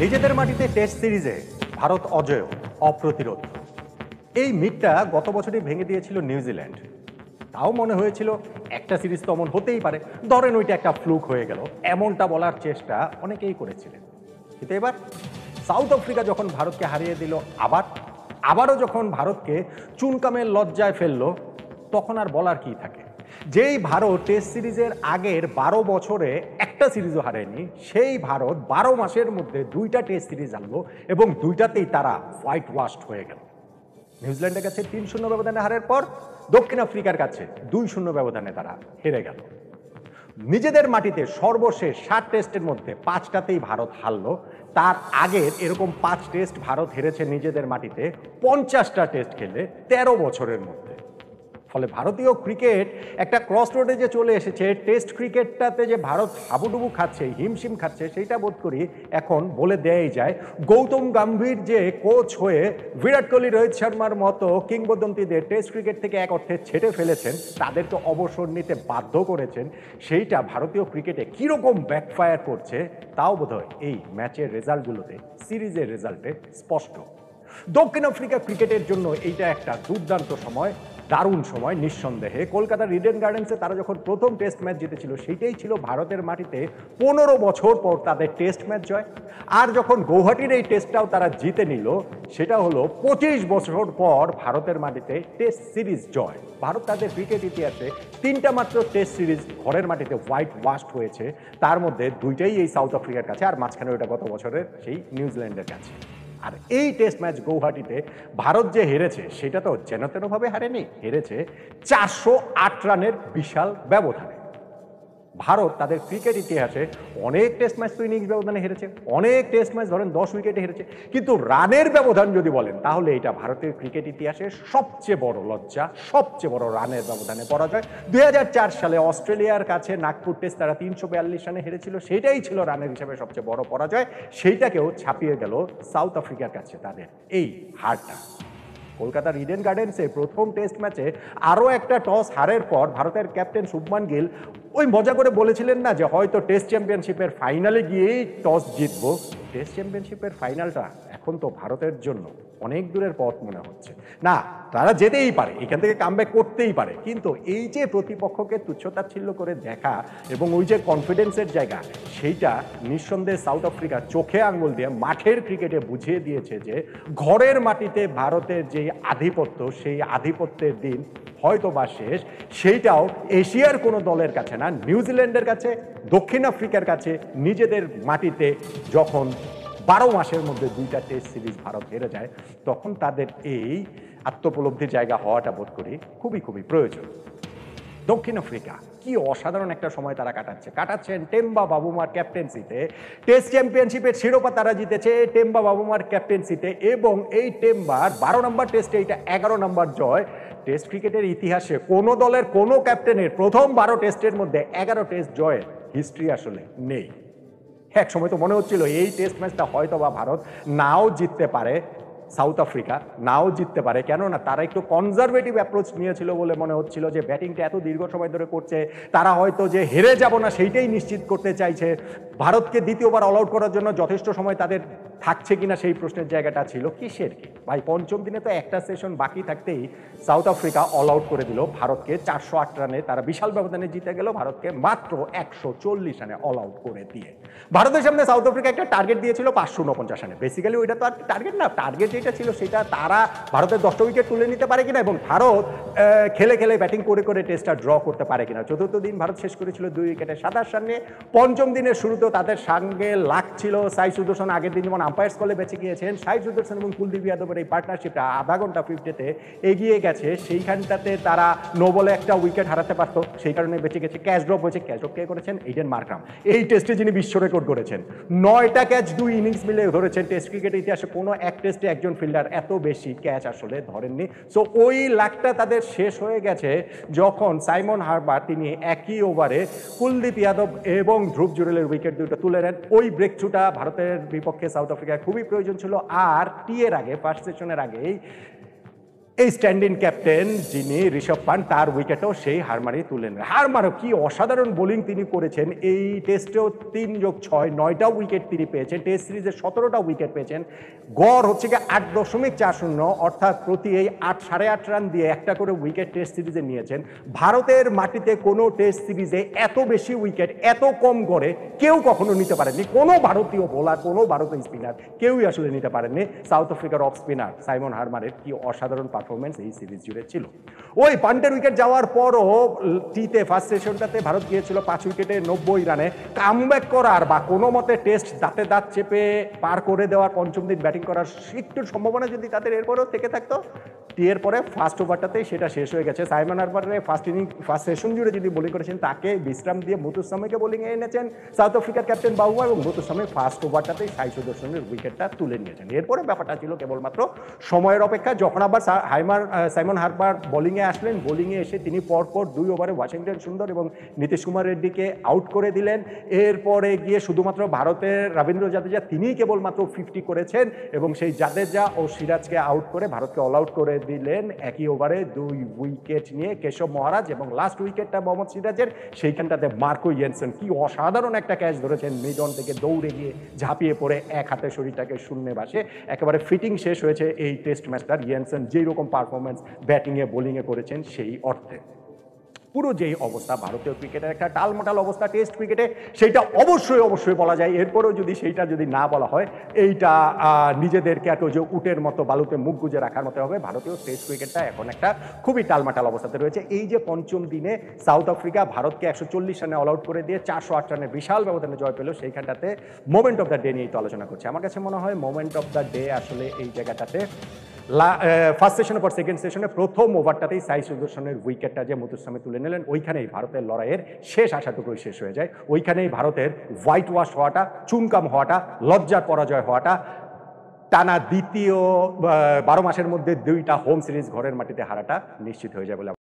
নিজেদের মাটিতে টেস্ট সিরিজে ভারত অজেয়, অপ্রতিরোধ। এই মিথটা গত বছরই ভেঙে দিয়েছিল নিউজিল্যান্ড। তাও মনে হয়েছিল একটা সিরিজ তো এমন হতেই পারে, ধরেন ওইটা একটা ফ্লুক হয়ে গেল, এমনটা বলার চেষ্টা অনেকেই করেছিলেন। কিন্তু এবার সাউথ আফ্রিকা যখন ভারতকে হারিয়ে দিল, আবারও যখন ভারতকে চুনকামের লজ্জায় ফেললো, তখন আর বলার কি থাকে? যেই ভারত টেস্ট সিরিজের আগের 12 বছরে একটা সিরিজও হারেনি, সেই ভারত 12 মাসের মধ্যে 2টা টেস্ট সিরিজ আনলো এবং 2টাতেই তারা হোয়াইট ওয়াশড হয়ে গেল। নিউজিল্যান্ডের কাছে 3-0 ব্যবধানে হারের পর দক্ষিণ আফ্রিকার কাছে 2-0 ব্যবধানে তারা হেরে গেল। নিজেদের মাটিতে সর্বশেষ 7 টেস্টের মধ্যে 5টাতেই ভারত হারলো। তার আগের এরকম 5 টেস্ট ভারত হেরেছে নিজেদের মাটিতে 50টা টেস্ট খেলে 13 বছরের মধ্যে। ফলে ভারতীয় ক্রিকেট একটা ক্রস রোডে যে চলে এসেছে, টেস্ট ক্রিকেটটাতে যে ভারত হাবুডুবু খাচ্ছে, হিমশিম খাচ্ছে, সেইটা বোধ করি এখন বলে দেয়াই যায়। গৌতম গম্ভীর যে কোচ হয়ে বিরাট কোহলি, রোহিত শর্মার মতো কিংবদন্তিদের টেস্ট ক্রিকেট থেকে এক অর্থে ছেটে ফেলেছেন, তাদেরকে অবসর নিতে বাধ্য করেছেন, সেইটা ভারতীয় ক্রিকেটে কীরকম ব্যাকফায়ার করছে তাও বোধহয় এই ম্যাচের রেজাল্টগুলোতে, সিরিজের রেজাল্টে স্পষ্ট। দক্ষিণ আফ্রিকা ক্রিকেটের জন্য এইটা একটা দুর্দান্ত সময়, দারুণ সময় নিঃসন্দেহে। কলকাতার ইডেন গার্ডেন্সে তারা যখন প্রথম টেস্ট ম্যাচ জিতেছিল, সেইটাই ছিল ভারতের মাটিতে 15 বছর পর তাদের টেস্ট ম্যাচ জয়। আর যখন গৌহাটির এই টেস্টটাও তারা জিতে নিল, সেটা হলো 25 বছর পর ভারতের মাটিতে টেস্ট সিরিজ জয়। ভারত তাদের ক্রিকেট ইতিহাসে 3টা মাত্র টেস্ট সিরিজ ঘরের মাটিতে হোয়াইট ওয়াশড হয়েছে, তার মধ্যে 2টাই এই সাউথ আফ্রিকার কাছে, আর মাঝখানে ওইটা গত বছরের সেই নিউজিল্যান্ডের কাছে। আর এই টেস্ট ম্যাচ গৌহাটিতে ভারত যে হেরেছে, সেটা তো যেন তেনভাবে হারেনি, হেরেছে 408 রানের বিশাল ব্যবধানে। ভারত তাদের ক্রিকেট ইতিহাসে অনেক টেস্ট ম্যাচ তো ইনিংস ব্যবধানে হেরেছে, অনেক টেস্ট ম্যাচ ধরেন 10 উইকেটে হেরেছে, কিন্তু রানের ব্যবধান যদি বলেন, তাহলে এটা ভারতের ক্রিকেট ইতিহাসে সবচেয়ে বড় লজ্জা, সবচেয়ে বড় রানের ব্যবধানে পরাজয়। 2004 সালে অস্ট্রেলিয়ার কাছে নাগপুর টেস্ট তারা 342 রানে হেরেছিল, সেটাই ছিল রানের হিসাবে সবচেয়ে বড় পরাজয়। সেইটাকেও ছাপিয়ে গেল সাউথ আফ্রিকার কাছে তাদের এই হারটা। কলকাতার ইডেন গার্ডেন্সে প্রথম টেস্ট ম্যাচে আরও একটা টস হারের পর ভারতের ক্যাপ্টেন শুভমান গিল ওই মজা করে বলেছিলেন না যে হয়তো টেস্ট চ্যাম্পিয়নশিপের ফাইনালে গিয়েই টস জিতবো। টেস্ট চ্যাম্পিয়নশিপের ফাইনালটা এখন তো ভারতের জন্য অনেক দূরের পথ মনে হচ্ছে। না, তারা যেতেই পারে, এখান থেকে কামব্যাক করতেই পারে, কিন্তু এই যে প্রতিপক্ষকে তুচ্ছতাচ্ছিল্য করে দেখা এবং ওই যে কনফিডেন্সের জায়গা, সেইটা নিঃসন্দেহে সাউথ আফ্রিকার চোখে আঙ্গুল দিয়ে মাঠের ক্রিকেটে বুঝিয়ে দিয়েছে যে ঘরের মাটিতে ভারতের যে আধিপত্য, সেই আধিপত্যের দিন হয়তো বা শেষ। সেইটাও এশিয়ার কোনো দলের কাছে না, নিউজিল্যান্ডের কাছে, দক্ষিণ আফ্রিকার কাছে। নিজেদের মাটিতে যখন 12 মাসের মধ্যে 2টা টেস্ট সিরিজ ভারত হেরে যায়, তখন তাদের এই আত্মোপলব্ধির জায়গা হওয়াটা বোধ করি খুবই খুবই প্রয়োজন। দক্ষিণ আফ্রিকা কি অসাধারণ একটা সময় তারা কাটাচ্ছেন টেম্বা বাবুমার ক্যাপ্টেন্সিতে। টেস্ট চ্যাম্পিয়নশিপের শিরোপা তারা জিতেছে টেম্বা বাবুমার ক্যাপ্টেন্সিতে, এবং এই টেম্বার 12 নম্বর টেস্টে এটা 11 নম্বর জয়। টেস্ট ক্রিকেটের ইতিহাসে কোনো দলের কোনো ক্যাপ্টেনের প্রথম 12 টেস্টের মধ্যে 11 টেস্ট জয়ের হিস্ট্রি আসলে নেই। এক সময় তো মনে হচ্ছিল এই টেস্ট ম্যাচটা হয়তো বা ভারত নাও জিততে পারে, সাউথ আফ্রিকা নাও জিততে পারে। কেননা তারা একটু কনজারভেটিভ অ্যাপ্রোচ নিয়েছিল বলে মনে হচ্ছিল যে ব্যাটিংটা এত দীর্ঘ সময় ধরে করছে, তারা হয়তো যে হেরে যাব না সেইটাই নিশ্চিত করতে চাইছে। ভারতকে দ্বিতীয়বার অল আউট করার জন্য যথেষ্ট সময় তাদের থাকছে কিনা সেই প্রশ্নের জায়গাটা ছিল। কিসের কি ভাই, পঞ্চম দিনে তো একটা সেশন বাকি থাকতেই সাউথ আফ্রিকা অল আউট করে দিল ভারতকে 408 রানে। তারা বিশাল ব্যবধানে জিতে গেল ভারতকে মাত্র 140 রানে অল আউট করে দিয়ে। ভারতের সামনে সাউথ আফ্রিকা একটা টার্গেট দিয়েছিল 549 রানে। বেসিক্যালি ওইটা তো আর টার্গেট না, টার্গেট যেটা ছিল সেটা তারা ভারতের 10টা উইকেট তুলে নিতে পারে কিনা এবং ভারত খেলে খেলে ব্যাটিং করে করে টেস্টটা ড্র করতে পারে কিনা। চতুর্থ দিন ভারত শেষ করেছিল 2 উইকেটে 27 রানে। পঞ্চম দিনের শুরুতেও তাদের সঙ্গে লাগছিল সাই সুদর্শন। আগের দিন যেমন আম্পায়ার্স কলে বেঁচে গিয়েছেন, সাই সুদর্শন এবং কুলদীপ যাদবের এই পার্টনারশিপটা আধা ঘন্টা 50তে এগিয়ে গেছে। সেইখানটাতে তারা নো বলে একটা উইকেট হারাতে পারতো, সেই কারণে বেঁচে গেছে। ক্যাচ ড্রপ হয়েছে, ক্যাচ ড্রপ কে করেছেন? Aiden Markram. এই টেস্টে যিনি বিশ্ব রেকর্ড করেছেন, 9টা ক্যাচ 2 ইনিংস মিলে ধরেছেন। টেস্ট ক্রিকেটের ইতিহাসে কোনো এক টেস্টে একজন ফিল্ডার এত বেশি ক্যাচ আসলে ধরেননি। সো ওই লাখটা তাদের শেষ হয়ে গেছে যখন সাইমন হার্বার তিনি একই ওভারে কুলদীপ যাদব এবং ধ্রুব জুরেলের উইকেট দুটো তুলে নেন। ওই ব্রেক থ্রুটা ভারতের বিপক্ষে সাউথ আফ্রিকায় খুবই প্রয়োজন ছিল। আর টি এর আগে, ফার্স্ট সেশনের আগেই এই স্ট্যান্ডিং ক্যাপ্টেন যিনি ঋষভ পান্ট, তার উইকেটও সেই হারমারি তুলে নেন। হারমারও কি অসাধারণ বোলিং তিনি করেছেন। এই টেস্টেও 3+6 9টা উইকেট তিনি পেয়েছেন। টেস্ট সিরিজে 17টা উইকেট পেয়েছেন। গড় হচ্ছে গিয়ে 8.40, অর্থাৎ প্রতি এই 8.5 রান দিয়ে একটা করে উইকেট টেস্ট সিরিজে নিয়েছেন। ভারতের মাটিতে কোনো টেস্ট সিরিজে এত বেশি উইকেট এত কম গড়ে কেউ কখনো নিতে পারেননি। কোনো ভারতীয় বোলার, কোনো ভারতীয় স্পিনার কেউই আসলে নিতে পারেননি। সাউথ আফ্রিকার অফ স্পিনার সাইমন হারমারের কি অসাধারণ পারফরমেন্স এই সিরিজ জুড়ে ছিল। ওই পান্টের উইকেট যাওয়ার পরও টিতে ফার্স্ট সেশনটাতে ভারত গিয়েছিল 5 উইকেটে 90 রানে। কামব্যাক করার বা কোনো মতে টেস্ট দাঁতে দাঁত চেপে পার করে দেওয়ার পঞ্চম দিন ব্যাটিং করার একটু সম্ভাবনা যদি তাদের এরপরেও থেকে থাকতো, টি এর পরে ফার্স্ট ওভারটাতেই সেটা শেষ হয়ে গেছে। সাইমন হারমারের ফার্স্ট সেশন জুড়ে যদি বোলিং করেছেন, তাকে বিশ্রাম দিয়ে মুতুসামিকে বোলিংয়ে এনেছেন সাউথ আফ্রিকার ক্যাপ্টেন বাবুয়া, এবং মুতুসামি ফার্স্ট ওভারটাতেই সাই সুদর্শনের উইকেটটা তুলে নিয়েছেন। এরপরে ব্যাপারটা ছিল কেবলমাত্র সময়ের অপেক্ষা। যখন আবার সাইমন হারমার বোলিংয়ে আসলেন, বোলিংয়ে এসে তিনি পরপর 2 ওভারে ওয়াশিংটন সুন্দর এবং নীতিশ কুমার রেড্ডিকে আউট করে দিলেন। এরপরে গিয়ে শুধুমাত্র ভারতের রবীন্দ্র জাদেজা তিনিই কেবলমাত্র 50 করেছেন, এবং সেই জাদেজা ও সিরাজকে আউট করে ভারতকে অল আউট করে দিলেন একই ওভারে 2 উইকেট নিয়ে কেশব মহারাজ। এবং লাস্ট উইকেটটা মোহাম্মদ সিরাজের, সেইখানটাতে মার্কো ইয়েনসেন কি অসাধারণ একটা ক্যাচ ধরেছেন, মিডন থেকে দৌড়ে গিয়ে ঝাঁপিয়ে পড়ে এক হাতে শরীরটাকে শূন্যে বাসে একেবারে ফিটিং শেষ হয়েছে এই টেস্ট ম্যাচটার। ইয়েনসেন যেই রকম পারফরমেন্স ব্যাটিংয়ে বোলিংয়ে করেছেন সেই অর্থে পুরো যেই অবস্থা ভারতীয় ক্রিকেটের একটা টালমাটাল অবস্থা টেস্ট ক্রিকেটে, সেইটা অবশ্যই বলা যায়। এরপরেও যদি সেইটা যদি না বলা হয়, এইটা নিজেদেরকে এত যে উটের মতো বালুতে মুখ গুজে রাখার মতো হবে। ভারতীয় টেস্ট ক্রিকেটটা এখন একটা খুবই টালমাটাল অবস্থাতে রয়েছে। এই যে পঞ্চম দিনে সাউথ আফ্রিকা ভারতকে 140 রানে অল আউট করে দিয়ে 408 রানে বিশাল ব্যবধানে জয় পেল, সেইখানটাতে মোমেন্ট অফ দ্য ডে নিয়েই তো আলোচনা করছে। আমার কাছে মনে হয় মোমেন্ট অফ দ্য ডে আসলে এই জায়গাটাতে ফার্স্ট সেশনের পর সেকেন্ড সেশনে প্রথম ওভারটাতেই সাই সুদর্শনের উইকেটটা যে মুতুসামি তুলে নিলেন, ওইখানেই ভারতের লড়াইয়ের শেষ আশাটুকুই শেষ হয়ে যায়। ওইখানেই ভারতের হোয়াইট ওয়াশ হওয়াটা, চুনকাম হওয়াটা, লজ্জার পরাজয় হওয়াটা, টানা দ্বিতীয় 12 মাসের মধ্যে 2টা হোম সিরিজ ঘরের মাটিতে হারাটা নিশ্চিত হয়ে যায় বলে